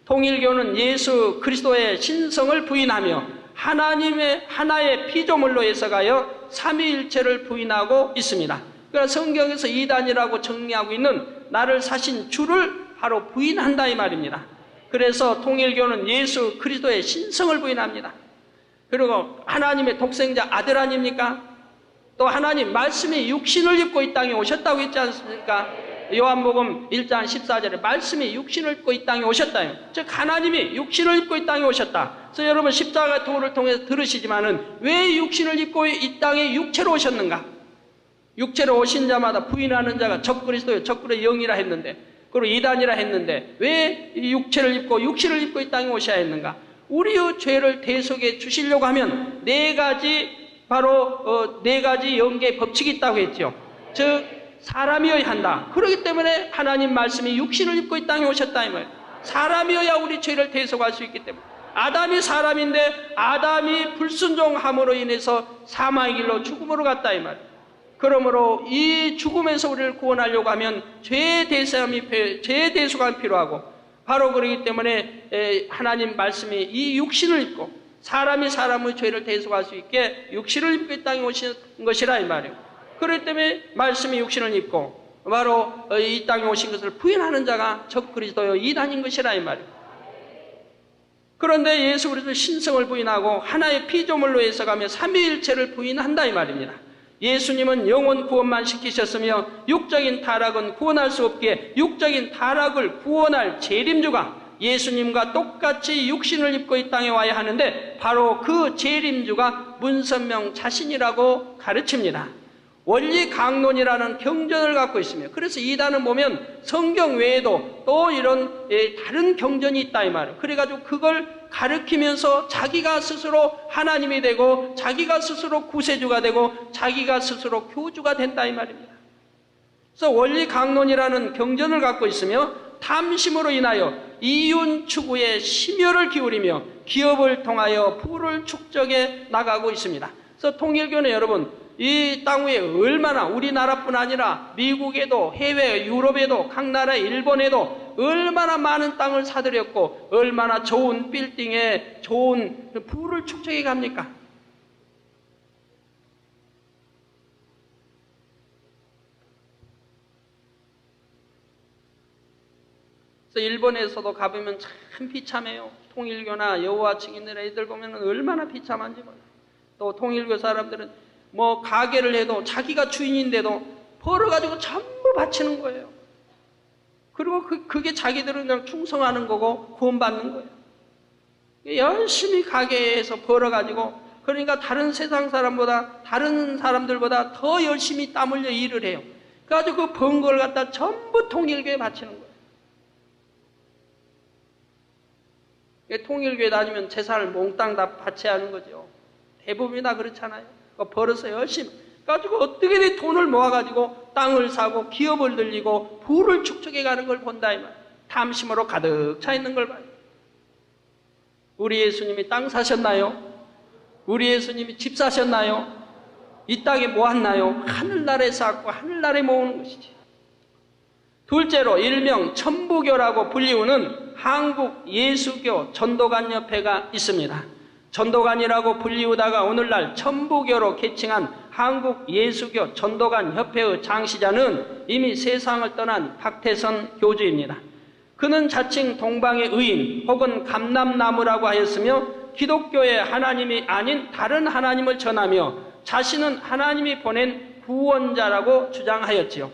통일교는 예수 그리스도의 신성을 부인하며 하나의 피조물로 해석하여 삼위일체를 부인하고 있습니다. 그러니까 성경에서 이단이라고 정리하고 있는 나를 사신 주를 바로 부인한다 이 말입니다. 그래서 통일교는 예수 그리스도의 신성을 부인합니다. 그리고 하나님의 독생자 아들 아닙니까? 또 하나님 말씀이 육신을 입고 이 땅에 오셨다고 했지 않습니까? 요한복음 1장 14절에 말씀이 육신을 입고 이 땅에 오셨다요. 즉 하나님이 육신을 입고 이 땅에 오셨다. 그래서 여러분 십자가 도를 통해서 들으시지만은 왜 육신을 입고 이 땅에 육체로 오셨는가? 육체로 오신 자마다 부인하는 자가 적그리스도요, 적그리스도의 영이라 했는데, 그리고 이단이라 했는데 왜 육체를 입고 육신을 입고 이 땅에 오셔야 했는가? 우리의 죄를 대속해 주시려고 하면 네 가지 영계의 법칙이 있다고 했죠. 즉 사람이어야 한다. 그렇기 때문에 하나님 말씀이 육신을 입고 이 땅에 오셨다 이 말이에요. 사람이어야 우리 죄를 대속할 수 있기 때문에. 아담이 사람인데 아담이 불순종함으로 인해서 사망의 길로 죽음으로 갔다 이 말이에요. 그러므로 이 죽음에서 우리를 구원하려고 하면 죄의 대속이 필요하고, 바로 그렇기 때문에 하나님 말씀이 이 육신을 입고 사람이 사람의 죄를 대속할 수 있게 육신을 입고 이 땅에 오신 것이라 이 말이에요. 그렇기 때문에 말씀이 육신을 입고 바로 이 땅에 오신 것을 부인하는 자가 적그리스도요 이단인 것이라 이 말이에요. 그런데 예수 그리스도의 신성을 부인하고 하나의 피조물로 해석하며 삼위일체를 부인한다 이 말입니다. 예수님은 영혼 구원만 시키셨으며 육적인 타락은 구원할 수 없기에 육적인 타락을 구원할 재림주가 예수님과 똑같이 육신을 입고 이 땅에 와야 하는데 바로 그 재림주가 문선명 자신이라고 가르칩니다. 원리 강론이라는 경전을 갖고 있으며, 그래서 이단은 보면 성경 외에도 또 이런 다른 경전이 있다 이 말이에요. 그래가지고 그걸 가르치면서 자기가 스스로 하나님이 되고 자기가 스스로 구세주가 되고 자기가 스스로 교주가 된다 이 말입니다. 그래서 원리 강론이라는 경전을 갖고 있으며 탐심으로 인하여 이윤 추구에 심혈을 기울이며 기업을 통하여 부를 축적해 나가고 있습니다. 그래서 통일교는 여러분 이 땅 위에 얼마나, 우리나라뿐 아니라 미국에도 해외 유럽에도 각 나라 일본에도 얼마나 많은 땅을 사들였고 얼마나 좋은 빌딩에 좋은 부를 축적해 갑니까? 그래서 일본에서도 가보면 참 비참해요. 통일교나 여호와 증인들 애들 보면 얼마나 비참한지 몰라요. 또 통일교 사람들은 뭐 가게를 해도 자기가 주인인데도 벌어가지고 전부 바치는 거예요. 그리고 그게 자기들은 그냥 충성하는 거고 구원받는 거예요. 열심히 가게에서 벌어가지고, 그러니까 다른 세상 사람보다, 다른 사람들보다 더 열심히 땀 흘려 일을 해요. 그래가지고 그 번 걸 갖다 전부 통일교에 바치는 거예요. 통일교에 다니면 재산을 몽땅 다 바쳐야 하는 거죠. 대부분이 다 그렇잖아요. 벌어서 열심히. 그래가지고 어떻게든 돈을 모아가지고 땅을 사고 기업을 늘리고 부를 축적해 가는 걸 본다 이 말. 탐심으로 가득 차 있는 걸 봐요. 우리 예수님이 땅 사셨나요? 우리 예수님이 집 사셨나요? 이 땅에 모았나요? 하늘나라에 쌓고 하늘나라에 모으는 것이지. 둘째로 일명 천부교라고 불리우는 한국 예수교 전도관협회가 있습니다. 전도관이라고 불리우다가 오늘날 천부교로 개칭한 한국 예수교 전도관협회의 장시자는 이미 세상을 떠난 박태선 교주입니다. 그는 자칭 동방의 의인 혹은 감람나무라고 하였으며 기독교의 하나님이 아닌 다른 하나님을 전하며 자신은 하나님이 보낸 구원자라고 주장하였지요.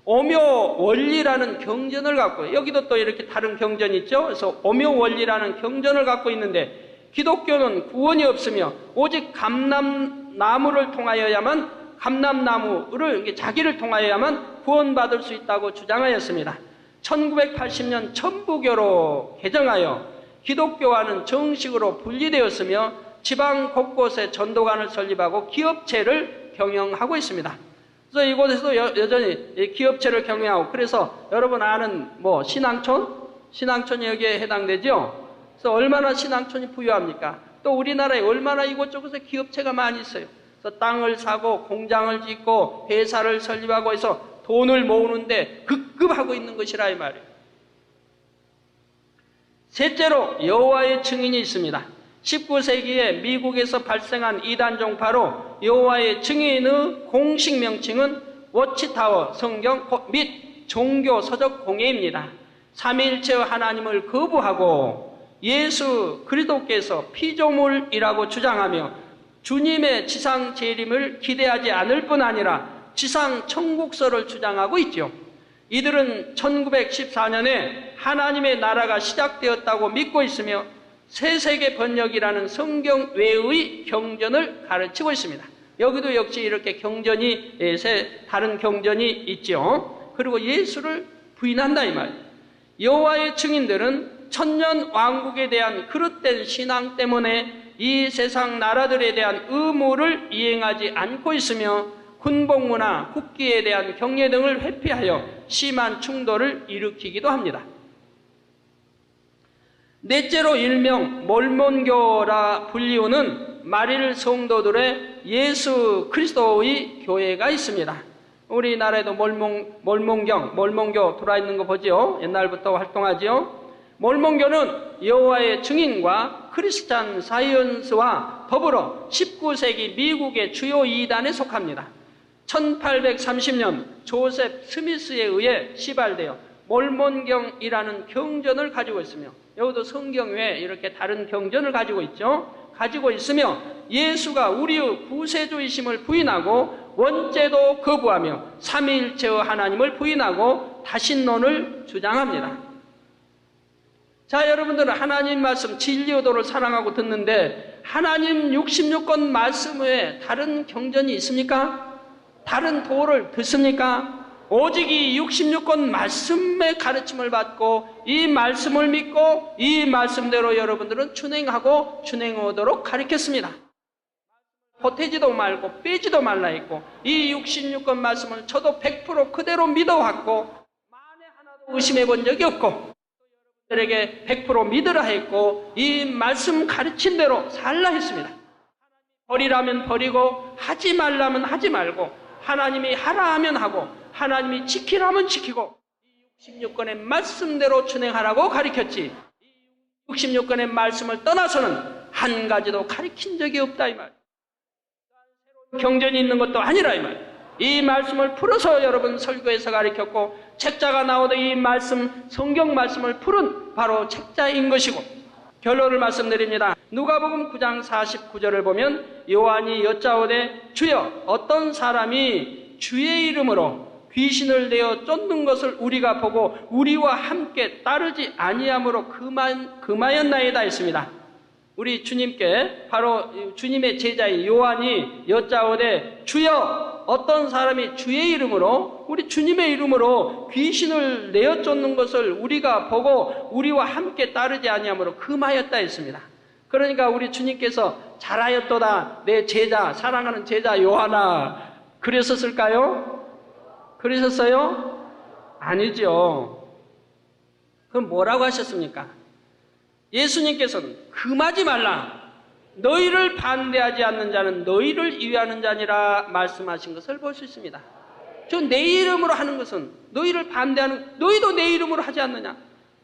오묘원리라는 경전을 갖고, 여기도 또 이렇게 다른 경전이 있죠. 그래서 오묘원리라는 경전을 갖고 있는데, 기독교는 구원이 없으며 오직 감람나무를 통하여야만, 감람나무를 자기를 통하여야만 구원받을 수 있다고 주장하였습니다. 1980년 천부교로 개정하여 기독교와는 정식으로 분리되었으며 지방 곳곳에 전도관을 설립하고 기업체를 경영하고 있습니다. 그래서 이곳에서도 여전히 기업체를 경영하고, 그래서 여러분 아는 뭐 신앙촌이 여기에 해당되죠. 그래서 얼마나 신앙촌이 부유합니까? 또 우리나라에 얼마나 이곳저곳에 기업체가 많이 있어요. 그래서 땅을 사고 공장을 짓고 회사를 설립하고 해서 돈을 모으는데 급급하고 있는 것이라 이 말이에요. 셋째로 여호와의 증인이 있습니다. 19세기에 미국에서 발생한 이단 종파로 여호와의 증인의 공식 명칭은 워치타워 성경 및 종교 서적 공예입니다. 삼위일체의 하나님을 거부하고 예수 그리스도께서 피조물이라고 주장하며 주님의 지상 재림을 기대하지 않을 뿐 아니라 지상 천국설을 주장하고 있죠. 이들은 1914년에 하나님의 나라가 시작되었다고 믿고 있으며 새세계 번역이라는 성경 외의 경전을 가르치고 있습니다. 여기도 역시 이렇게 경전이, 다른 경전이 있죠. 그리고 예수를 부인한다 이 말이에요. 여호와의 증인들은 천년 왕국에 대한 그릇된 신앙 때문에 이 세상 나라들에 대한 의무를 이행하지 않고 있으며 군복무나 국기에 대한 경례 등을 회피하여 심한 충돌을 일으키기도 합니다. 넷째로 일명 몰몬교라 불리우는 마릴 성도들의 예수 그리스도의 교회가 있습니다. 우리나라에도 몰몬교 들어있는 거 보죠. 옛날부터 활동하죠. 몰몬교는 여호와의 증인과 크리스찬 사이언스와 더불어 19세기 미국의 주요 이단에 속합니다. 1830년 조셉 스미스에 의해 시발되어 몰몬경이라는 경전을 가지고 있으며, 여기도 성경 외에 이렇게 다른 경전을 가지고 있죠. 가지고 있으며 예수가 우리의 구세주이심을 부인하고 원죄도 거부하며 삼위일체의 하나님을 부인하고 다신론을 주장합니다. 자, 여러분들은 하나님 말씀 진리의도를 사랑하고 듣는데 하나님 66권 말씀 외에 다른 경전이 있습니까? 다른 도를 듣습니까? 오직 이 66권 말씀의 가르침을 받고 이 말씀을 믿고 이 말씀대로 여러분들은 준행하고 준행하도록 가르쳤습니다. 보태지도 말고 빼지도 말라 했고, 이 66권 말씀을 저도 100% 그대로 믿어왔고 만에 하나도 의심해 본 적이 없고 여러분들에게 100% 믿으라 했고 이 말씀 가르침대로 살라 했습니다. 버리라면 버리고 하지 말라면 하지 말고 하나님이 하라 하면 하고 하나님이 지키라면 지키고 이 66권의 말씀대로 준행하라고 가르쳤지, 66권의 말씀을 떠나서는 한 가지도 가르친 적이 없다 이 말. 경전이 있는 것도 아니라 이 말. 이 말씀을 풀어서 여러분 설교에서 가르쳤고 책자가 나오도 이 말씀, 성경 말씀을 풀은 바로 책자인 것이고, 결론을 말씀드립니다. 누가복음 9장 49절을 보면 요한이 여짜오되 주여 어떤 사람이 주의 이름으로 귀신을 내어 쫓는 것을 우리가 보고 우리와 함께 따르지 아니함으로 금하였나이다 했습니다. 우리 주님께 바로 주님의 제자인 요한이 여짜오되 주여 어떤 사람이 주의 이름으로 우리 주님의 이름으로 귀신을 내어 쫓는 것을 우리가 보고 우리와 함께 따르지 아니함으로 금하였다 했습니다. 그러니까 우리 주님께서 잘하였도다 내 제자 사랑하는 제자 요한아 그랬었을까요? 그러셨어요? 아니죠. 그럼 뭐라고 하셨습니까? 예수님께서는 금하지 말라. 너희를 반대하지 않는 자는 너희를 이해하는 자니라 말씀하신 것을 볼 수 있습니다. 저 내 이름으로 하는 것은 너희를 반대하는, 너희도 내 이름으로 하지 않느냐?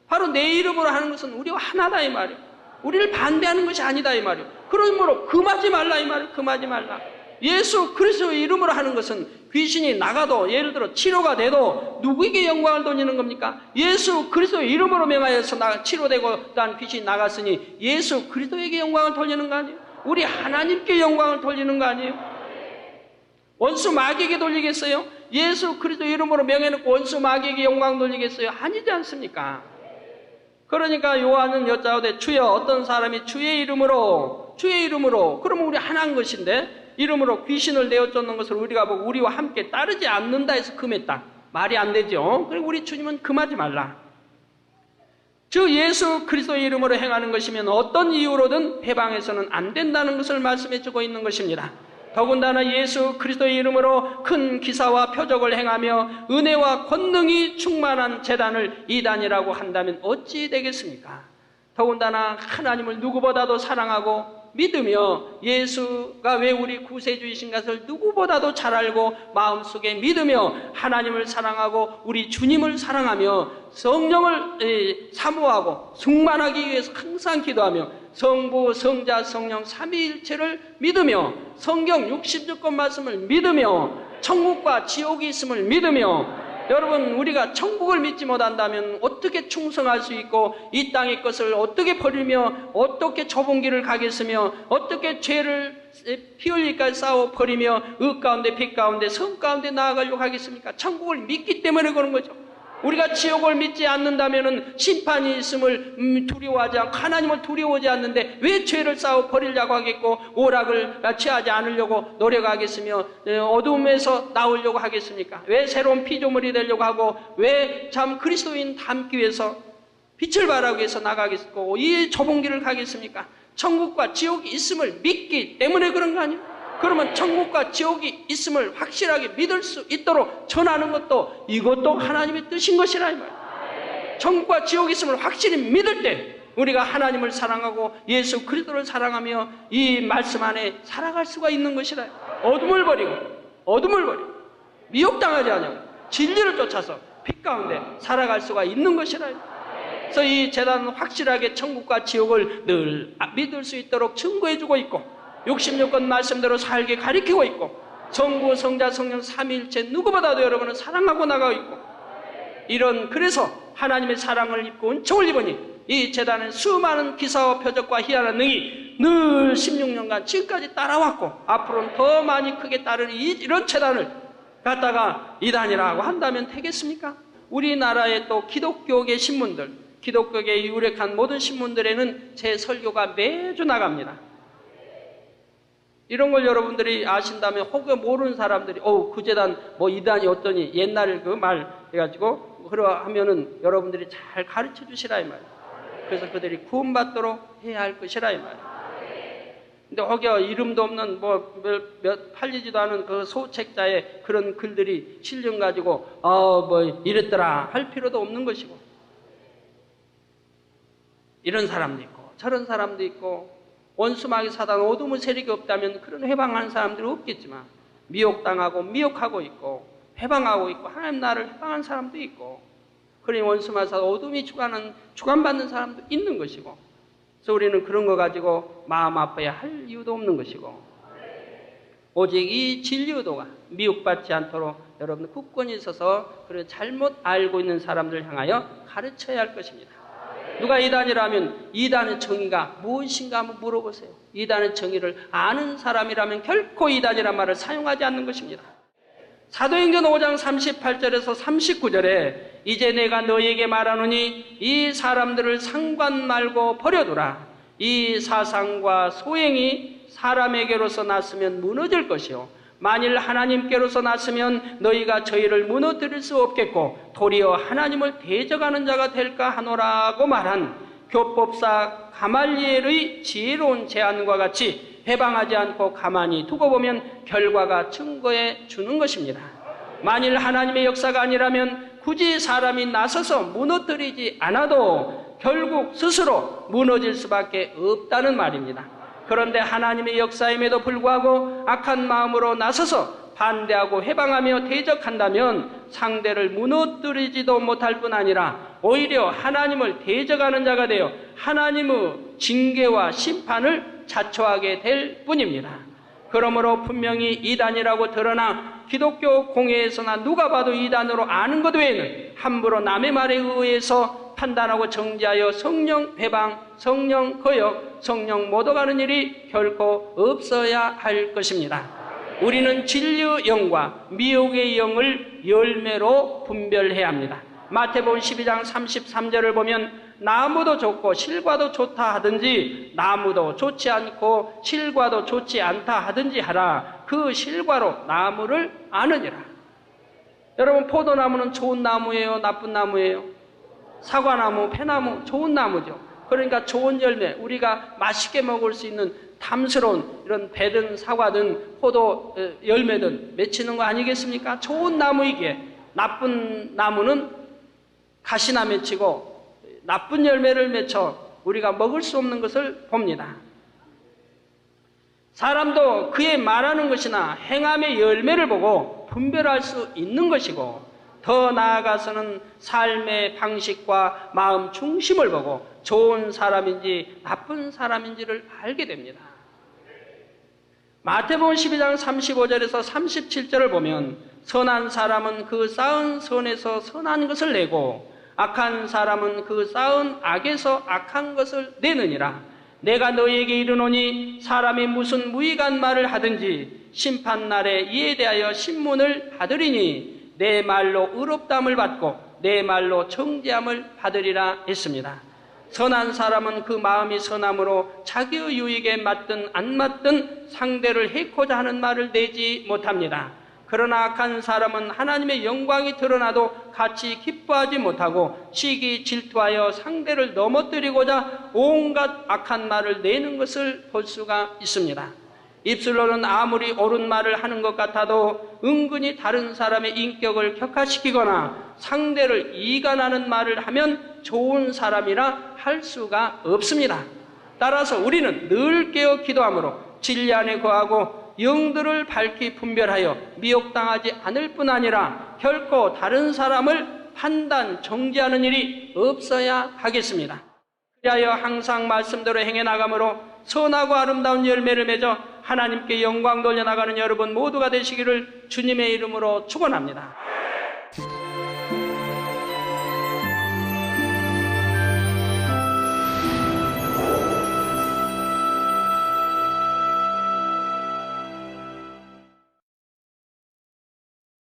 바로 내 이름으로 하는 것은 우리와 하나다 이 말이에요. 우리를 반대하는 것이 아니다 이 말이에요. 그러므로 금하지 말라 이 말이에요. 금하지 말라. 예수 그리스도의 이름으로 하는 것은 귀신이 나가도 예를 들어 치료가 돼도 누구에게 영광을 돌리는 겁니까? 예수 그리스도의 이름으로 명하여서 치료되고 난 귀신이 나갔으니 예수 그리스도에게 영광을 돌리는 거 아니에요? 우리 하나님께 영광을 돌리는 거 아니에요? 원수 마귀에게 돌리겠어요? 예수 그리스도 이름으로 명해놓고 원수 마귀에게 영광 돌리겠어요? 아니지 않습니까? 그러니까 요한은 여짜오되 주여 어떤 사람이 주의 이름으로 그러면 우리 하나인 것인데 이름으로 귀신을 내어 쫓는 것을 우리가 보고 우리와 함께 따르지 않는다 해서 금했다. 말이 안 되죠. 그리고 우리 주님은 금하지 말라. 즉 예수 그리스도의 이름으로 행하는 것이면 어떤 이유로든 해방해서는 안 된다는 것을 말씀해 주고 있는 것입니다. 더군다나 예수 그리스도의 이름으로 큰 기사와 표적을 행하며 은혜와 권능이 충만한 제단을 이단이라고 한다면 어찌 되겠습니까? 더군다나 하나님을 누구보다도 사랑하고 믿으며 예수가 왜 우리 구세주이신 것을 누구보다도 잘 알고 마음속에 믿으며 하나님을 사랑하고 우리 주님을 사랑하며 성령을 사모하고 충만하기 위해서 항상 기도하며 성부, 성자, 성령 삼위일체를 믿으며 성경 66권 말씀을 믿으며 천국과 지옥이 있음을 믿으며 여러분 우리가 천국을 믿지 못한다면 어떻게 충성할 수 있고 이 땅의 것을 어떻게 버리며 어떻게 좁은 길을 가겠으며 어떻게 죄를 피 흘릴까 싸워 버리며 의 가운데 빛 가운데 성 가운데 나아가려고 하겠습니까? 천국을 믿기 때문에 그런 거죠. 우리가 지옥을 믿지 않는다면 심판이 있음을 두려워하지 않고 하나님을 두려워하지 않는데 왜 죄를 싸워 버리려고 하겠고 오락을 취하지 않으려고 노력하겠으며 어둠에서 나오려고 하겠습니까? 왜 새로운 피조물이 되려고 하고 왜 참 그리스도인 닮기 위해서 빛을 발하기 위해서 나가겠고 이 좁은 길을 가겠습니까? 천국과 지옥이 있음을 믿기 때문에 그런 거 아니에요? 그러면 천국과 지옥이 있음을 확실하게 믿을 수 있도록 전하는 것도 이것도 하나님의 뜻인 것이라 이 말이에요. 천국과 지옥이 있음을 확실히 믿을 때 우리가 하나님을 사랑하고 예수 그리스도를 사랑하며 이 말씀 안에 살아갈 수가 있는 것이라. 어둠을 버리고 미혹당하지 않냐고 진리를 쫓아서 빛 가운데 살아갈 수가 있는 것이라. 그래서 이 제단은 확실하게 천국과 지옥을 늘 믿을 수 있도록 증거해주고 있고 66권 말씀대로 살게 가리키고 있고 성부, 성자, 성령 삼위일체 누구보다도 여러분을 사랑하고 나가고 있고 그래서 하나님의 사랑을 입고 은총을 입으니 이 제단은 수많은 기사와 표적과 희한한 능이 늘 16년간 지금까지 따라왔고 앞으로는 더 많이 크게 따르는 이런 제단을 갖다가 이단이라고 한다면 되겠습니까? 우리나라의 또 기독교계 신문들 기독교계에 유력한 모든 신문들에는 제 설교가 매주 나갑니다. 이런 걸 여러분들이 아신다면 혹은 모르는 사람들이 그 제단 이단이 어떠니 옛날 그 말 해가지고 그러하면은 여러분들이 잘 가르쳐 주시라 이 말이에요. 그래서 그들이 구원받도록 해야 할 것이라 이 말이에요. 근데 혹여 이름도 없는 몇 팔리지도 않은 그 소책자의 그런 글들이 실력 가지고 이랬더라 할 필요도 없는 것이고 이런 사람도 있고 저런 사람도 있고 원수마귀 사단 어둠의 세력이 없다면 그런 해방하는 사람들은 없겠지만 미혹당하고 미혹하고 있고 해방하고 있고 하나님 나라를 해방하는 사람도 있고 그러니 원수마귀 사단 어둠이 주관받는 사람도 있는 것이고 그래서 우리는 그런 거 가지고 마음 아파야 할 이유도 없는 것이고 오직 이 진리 의도가 미혹받지 않도록 여러분 굳건히 있어서 그런 잘못 알고 있는 사람들을 향하여 가르쳐야 할 것입니다. 누가 이단이라면 이단의 정의가 무엇인가 한번 물어보세요. 이단의 정의를 아는 사람이라면 결코 이단이란 말을 사용하지 않는 것입니다. 사도행전 5장 38절에서 39절에 이제 내가 너희에게 말하노니 이 사람들을 상관 말고 버려두라. 이 사상과 소행이 사람에게로서 났으면 무너질 것이요 만일 하나님께로서 났으면 너희가 저희를 무너뜨릴 수 없겠고 도리어 하나님을 대적하는 자가 될까 하노라고 말한 교법사 가말리엘의 지혜로운 제안과 같이 해방하지 않고 가만히 두고 보면 결과가 증거해 주는 것입니다. 만일 하나님의 역사가 아니라면 굳이 사람이 나서서 무너뜨리지 않아도 결국 스스로 무너질 수밖에 없다는 말입니다. 그런데 하나님의 역사임에도 불구하고 악한 마음으로 나서서 반대하고 해방하며 대적한다면 상대를 무너뜨리지도 못할 뿐 아니라 오히려 하나님을 대적하는 자가 되어 하나님의 징계와 심판을 자초하게 될 뿐입니다. 그러므로 분명히 이단이라고 드러나 기독교 공회에서나 누가 봐도 이단으로 아는 것 외에는 함부로 남의 말에 의해서 판단하고 정죄하여 성령 회방, 성령 거역, 성령 모독하는 일이 결코 없어야 할 것입니다. 우리는 진리의 영과 미혹의 영을 열매로 분별해야 합니다. 마태복음 12장 33절을 보면 나무도 좋고 실과도 좋다 하든지 나무도 좋지 않고 실과도 좋지 않다 하든지 하라. 그 실과로 나무를 아느니라. 여러분, 포도나무는 좋은 나무예요? 나쁜 나무예요? 사과나무, 배나무 좋은 나무죠. 그러니까 좋은 열매, 우리가 맛있게 먹을 수 있는 탐스러운 이런 배든 사과든 포도 열매든 맺히는 거 아니겠습니까? 좋은 나무이기에 나쁜 나무는 가시나 맺히고 나쁜 열매를 맺혀 우리가 먹을 수 없는 것을 봅니다. 사람도 그의 말하는 것이나 행함의 열매를 보고 분별할 수 있는 것이고 더 나아가서는 삶의 방식과 마음 중심을 보고 좋은 사람인지 나쁜 사람인지를 알게 됩니다. 마태복음 12장 35절에서 37절을 보면 선한 사람은 그 쌓은 선에서 선한 것을 내고 악한 사람은 그 쌓은 악에서 악한 것을 내느니라. 내가 너희에게 이르노니 사람이 무슨 무익한 말을 하든지 심판날에 이에 대하여 신문을 받으리니 내 말로 의롭다함을 받고 내 말로 정죄함을 받으리라 했습니다. 선한 사람은 그 마음이 선함으로 자기의 유익에 맞든 안 맞든 상대를 해코자 하는 말을 내지 못합니다. 그러나 악한 사람은 하나님의 영광이 드러나도 같이 기뻐하지 못하고 시기 질투하여 상대를 넘어뜨리고자 온갖 악한 말을 내는 것을 볼 수가 있습니다. 입술로는 아무리 옳은 말을 하는 것 같아도 은근히 다른 사람의 인격을 격하시키거나 상대를 이간하는 말을 하면 좋은 사람이라 할 수가 없습니다. 따라서 우리는 늘 깨어 기도함으로 진리 안에 거하고 영들을 밝히 분별하여 미혹당하지 않을 뿐 아니라 결코 다른 사람을 판단, 정죄하는 일이 없어야 하겠습니다. 그리하여 항상 말씀대로 행해 나감으로 선하고 아름다운 열매를 맺어 하나님께 영광 돌려나가는 여러분 모두가 되시기를 주님의 이름으로 축원합니다.